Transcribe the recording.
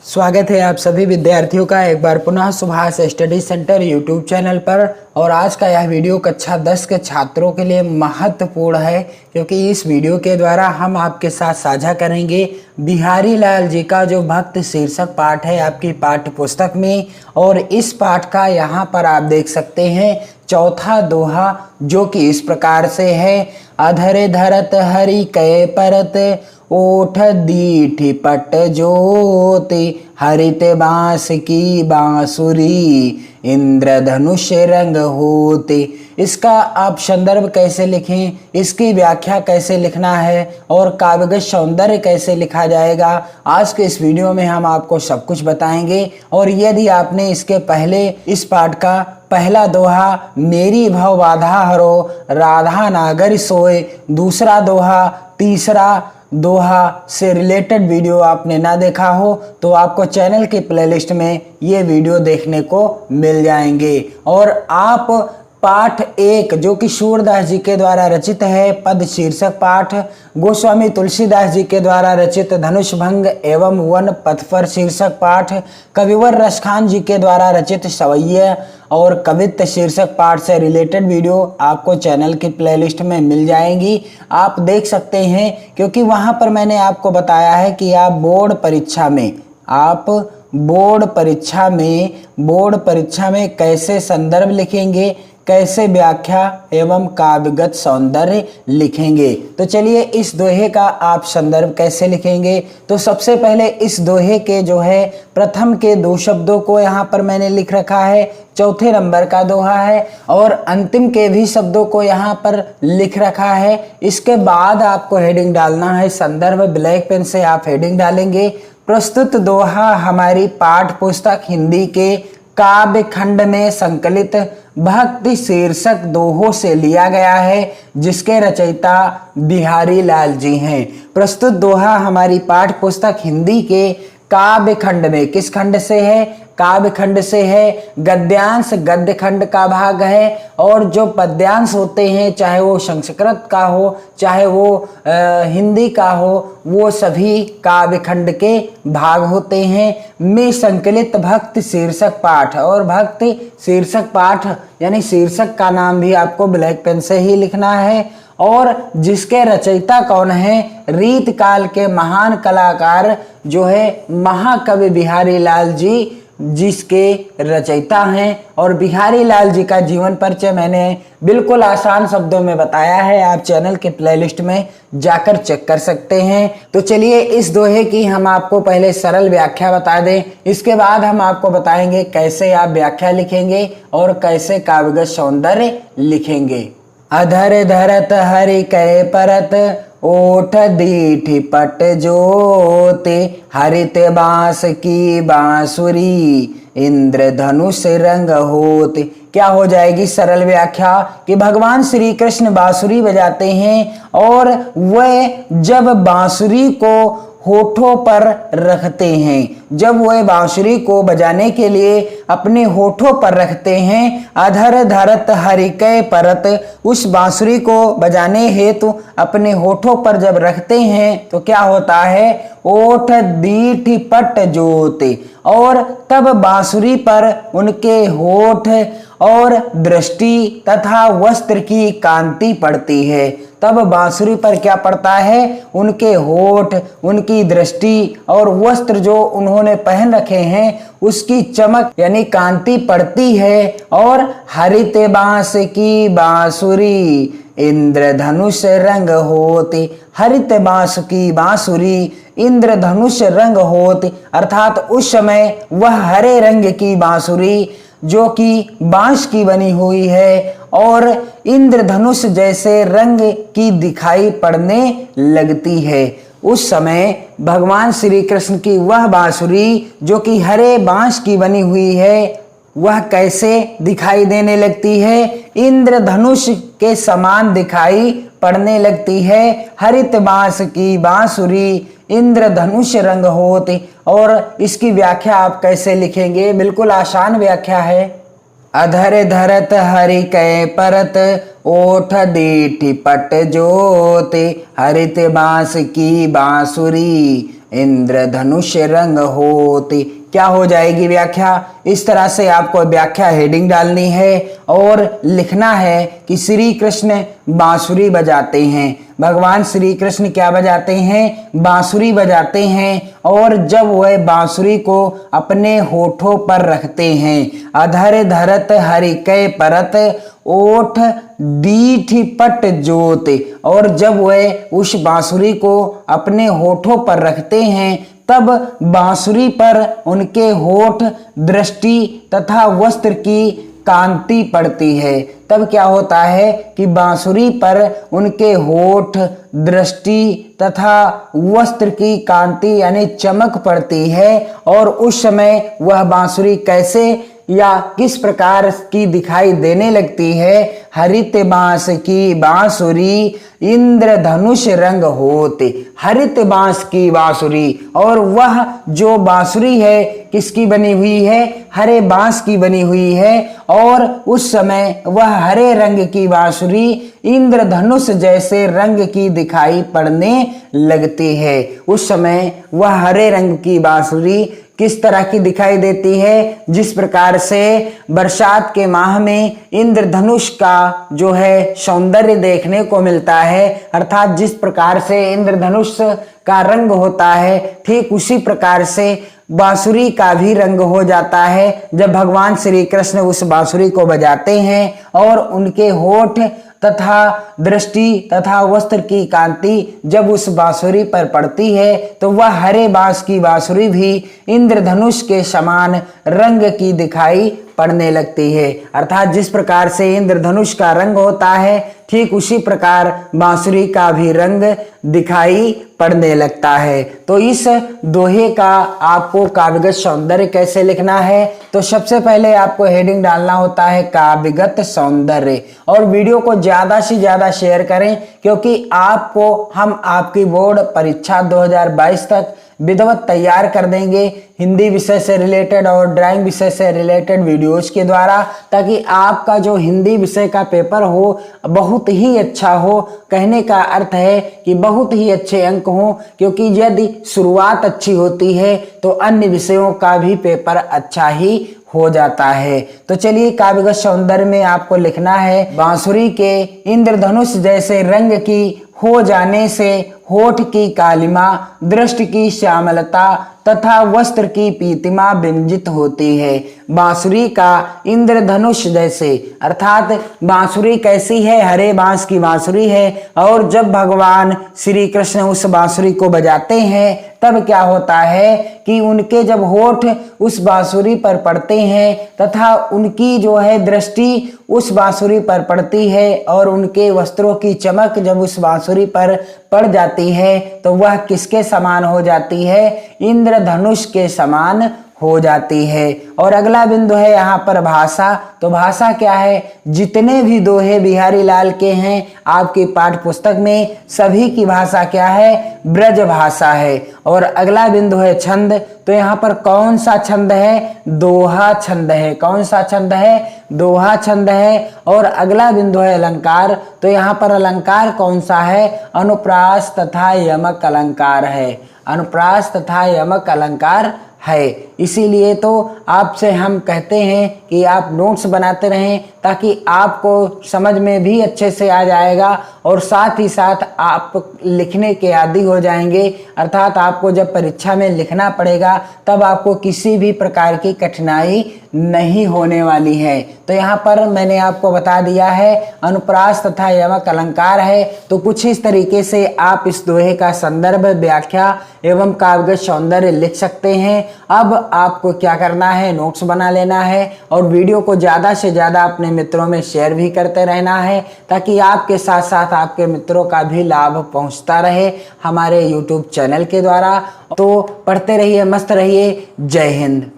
स्वागत है आप सभी विद्यार्थियों का एक बार पुनः Subhash study centre YouTube channel पर। और आज का यह वीडियो कक्षा 10 के छात्रों के लिए महत्वपूर्ण है, क्योंकि इस वीडियो के द्वारा हम आपके साथ साझा करेंगे बिहारी लाल जी का जो भक्त शीर्षक पाठ है आपकी पाठ्य पुस्तक में। और इस पाठ का यहाँ पर आप देख सकते हैं चौथा दोहा, जो कि इस प्रकार से है। अधरे धरत हरि कै परत, ओठ दीठी पट ज्योति, हरित बांस की बांसुरी, इंद्रधनुष रंग होते। इसका आप संदर्भ कैसे लिखें, इसकी व्याख्या कैसे लिखना है और काव्यगत सौंदर्य कैसे लिखा जाएगा, आज के इस वीडियो में हम आपको सब कुछ बताएंगे। और यदि आपने इसके पहले इस पाठ का पहला दोहा मेरी भव बाधा हरो राधा नागर सोए, दूसरा दोहा, तीसरा दोहा से रिलेटेड वीडियो आपने ना देखा हो तो आपको चैनल की प्लेलिस्ट में ये वीडियो देखने को मिल जाएंगे। और आप पाठ 1 जो कि सूरदास जी के द्वारा रचित है, पद शीर्षक पाठ, गोस्वामी तुलसीदास जी के द्वारा रचित धनुष भंग एवं वन पथपर शीर्षक पाठ, कविवर रसखान जी के द्वारा रचित सवैया और कवित्त शीर्षक पाठ से रिलेटेड वीडियो आपको चैनल की प्लेलिस्ट में मिल जाएंगी। आप देख सकते हैं, क्योंकि वहां पर मैंने आपको बताया है कि आप बोर्ड परीक्षा में कैसे संदर्भ लिखेंगे, कैसे व्याख्या एवं काव्यगत सौंदर्य लिखेंगे। तो चलिए इस दोहे का आप संदर्भ कैसे लिखेंगे। तो सबसे पहले इस दोहे के जो है प्रथम के 2 शब्दों को यहाँ पर मैंने लिख रखा है, चौथे नंबर का दोहा है, और अंतिम के भी शब्दों को यहाँ पर लिख रखा है। इसके बाद आपको हेडिंग डालना है संदर्भ, ब्लैक पेन से आप हेडिंग डालेंगे। प्रस्तुत दोहा हमारी पाठ पुस्तक हिंदी के काव्य खंड में संकलित भक्ति शीर्षक दोहों से लिया गया है, जिसके रचयिता बिहारी लाल जी हैं। प्रस्तुत दोहा हमारी पाठ पुस्तक हिंदी के काव्य खंड में, किस खंड से है? काव्य खंड से है। गद्यांश गद्य खंड का भाग है, और जो पद्यांश होते हैं चाहे वो संस्कृत का हो चाहे वो हिंदी का हो, वो सभी काव्य खंड के भाग होते हैं। में संकलित भक्त शीर्षक पाठ, और भक्त शीर्षक पाठ यानी शीर्षक का नाम भी आपको ब्लैक पेन से ही लिखना है। और जिसके रचयिता कौन है? रीत काल के महान कलाकार जो है महाकवि बिहारी लाल जी, जिसके रचयिता हैं। और बिहारी लाल जी का जीवन परिचय मैंने बिल्कुल आसान शब्दों में बताया है, आप चैनल के प्लेलिस्ट में जाकर चेक कर सकते हैं। तो चलिए इस दोहे की हम आपको पहले सरल व्याख्या बता दें, इसके बाद हम आपको बताएंगे कैसे आप व्याख्या लिखेंगे और कैसे काव्यगत सौंदर्य लिखेंगे। अधर धरत हरि कै परत, ओठ दीठी पट ज्योति, हरित बांस की बांसुरी, इंद्रधनुष रंग होते। क्या हो जाएगी सरल व्याख्या कि भगवान श्री कृष्ण बांसुरी बजाते हैं, और वह जब बांसुरी को होठों पर रखते हैं, जब वह बांसुरी को बजाने के लिए अपने होठों पर रखते हैं, अधर धरत हरि कै परत, उस बांसुरी को बजाने हेतु अपने होठों पर जब रखते हैं तो क्या होता है? ओठ दीठी पट ज्योति, और तब बांसुरी पर उनके होठ और दृष्टि तथा वस्त्र की कांति पड़ती है। तब बांसुरी पर क्या पड़ता है? उनके होठ, उनकी दृष्टि और वस्त्र जो उन्होंने पहन रखे हैं उसकी चमक यानी कांति पड़ती है। और हरित बांस की बांसुरी, इंद्रधनुष रंग होती, हरित बांस की बांसुरी, इंद्रधनुष रंग होती, अर्थात उस समय वह हरे रंग की बांसुरी जो कि बांस की बनी हुई है और इंद्रधनुष जैसे रंग की दिखाई पड़ने लगती है। उस समय भगवान श्री कृष्ण की वह बांसुरी जो कि हरे बांस की बनी हुई है, वह कैसे दिखाई देने लगती है? इंद्रधनुष के समान दिखाई पड़ने लगती है। हरित बांस की बांसुरी, इंद्रधनुष रंग होते। और इसकी व्याख्या आप कैसे लिखेंगे? बिल्कुल आसान व्याख्या है। अधर धरत हरि कै परत, ओठ दीठी पट ज्योति, हरित बांस की बांसुरी, इंद्रधनुष रंग होते। क्या हो जाएगी व्याख्या? इस तरह से आपको व्याख्या हेडिंग डालनी है और लिखना है कि श्री कृष्ण बांसुरी बजाते हैं। भगवान श्री कृष्ण क्या बजाते हैं? बांसुरी बजाते हैं। और जब वह बांसुरी को अपने होठों पर रखते हैं, अधर धरत हरिकय परत ओठ दीठ पट जोत। और जब वह उस बांसुरी को अपने होठों पर रखते हैं, तब बांसुरी पर उनके होठ, दृष्टि तथा वस्त्र की कांति पड़ती है। तब क्या होता है कि बांसुरी पर उनके होठ, दृष्टि तथा वस्त्र की कांति यानी चमक पड़ती है। और उस समय वह बांसुरी कैसे या किस प्रकार की दिखाई देने लगती है? हरित बांस की बांसुरी इंद्रधनुष रंग होते। हरित बांस की बांसुरी, और वह जो बांसुरी है किसकी बनी हुई है? हरे बांस की बनी हुई है। और उस समय वह हरे रंग की बांसुरी इंद्रधनुष जैसे रंग की दिखाई पड़ने लगती है। उस समय वह हरे रंग की बांसुरी किस तरह की दिखाई देती है? जिस प्रकार से बरसात के माह में इंद्रधनुष का जो है सौंदर्य देखने को मिलता है, अर्थात जिस प्रकार से इंद्रधनुष का रंग होता है, ठीक उसी प्रकार से बांसुरी का भी रंग हो जाता है जब भगवान श्री कृष्ण उस बांसुरी को बजाते हैं और उनके होठ तथा दृष्टि तथा वस्त्र की कांति जब उस बांसुरी पर पड़ती है, तो वह हरे बांस की बांसुरी भी इंद्रधनुष के समान रंग की दिखाई पड़ने लगती है। अर्थात जिस प्रकार से इंद्रधनुष का रंग होता है, ठीक उसी प्रकार बांसुरी का भी रंग दिखाई पड़ने लगता है। तो इस दोहे का आपको काव्यगत सौंदर्य कैसे लिखना है? तो सबसे पहले आपको हेडिंग डालना होता है काव्यगत सौंदर्य। और वीडियो को ज्यादा से ज्यादा शेयर करें, क्योंकि आपको हम आपकी बोर्ड परीक्षा 2022 तक विधिवत तैयार कर देंगे हिंदी विषय से रिलेटेड और ड्राइंग विषय से रिलेटेड वीडियोज के द्वारा, ताकि आपका जो हिंदी विषय का पेपर हो बहुत ही अच्छा हो। कहने का अर्थ है कि बहुत ही अच्छे अंक हो, क्योंकि यदि शुरुआत अच्छी होती है तो अन्य विषयों का भी पेपर अच्छा ही हो जाता है। तो चलिए काव्यगत सौंदर्य में आपको लिखना है, बांसुरी के इंद्रधनुष जैसे रंग की हो जाने से होठ की कालिमा, दृष्टि की श्यामलता तथा वस्त्र की पीतिमा व्यंजित होती है। बांसुरी का इंद्रधनुष जैसे, अर्थात बांसुरी कैसी है? हरे बांस की बांसुरी है। और जब भगवान श्री कृष्ण उस बांसुरी को बजाते हैं, तब क्या होता है कि उनके जब होठ उस बांसुरी पर पड़ते हैं तथा उनकी जो है दृष्टि उस बांसुरी पर पड़ती है और उनके वस्त्रों की चमक जब उस बांसुरी पर पड़ जाती है, तो वह किसके समान हो जाती है? इंद्रधनुष के समान हो जाती है। और अगला बिंदु है यहाँ पर भाषा। तो भाषा क्या है? जितने भी दोहे बिहारी लाल के हैं आपकी पाठ्य पुस्तक में, सभी की भाषा क्या है? ब्रज भाषा है। और अगला बिंदु है छंद। तो यहाँ पर कौन सा छंद है? दोहा छंद है। कौन सा छंद है? दोहा छंद है। और अगला बिंदु है अलंकार। तो यहाँ पर अलंकार कौन सा है? अनुप्रास तथा यमक अलंकार है। अनुप्रास तथा यमक अलंकार है। इसीलिए तो आपसे हम कहते हैं कि आप नोट्स बनाते रहें, ताकि आपको समझ में भी अच्छे से आ जाएगा और साथ ही साथ आप लिखने के आदी हो जाएंगे। अर्थात आपको जब परीक्षा में लिखना पड़ेगा तब आपको किसी भी प्रकार की कठिनाई नहीं होने वाली है। तो यहाँ पर मैंने आपको बता दिया है अनुप्रास तथा यमक अलंकार है। तो कुछ इस तरीके से आप इस दोहे का संदर्भ, व्याख्या एवं काव्यगत सौंदर्य लिख सकते हैं। अब आपको क्या करना है? नोट्स बना लेना है और वीडियो को ज़्यादा से ज़्यादा अपने मित्रों में शेयर भी करते रहना है, ताकि आपके साथ साथ आपके मित्रों का भी लाभ पहुंचता रहे हमारे YouTube चैनल के द्वारा। तो पढ़ते रहिए, मस्त रहिए। जय हिंद।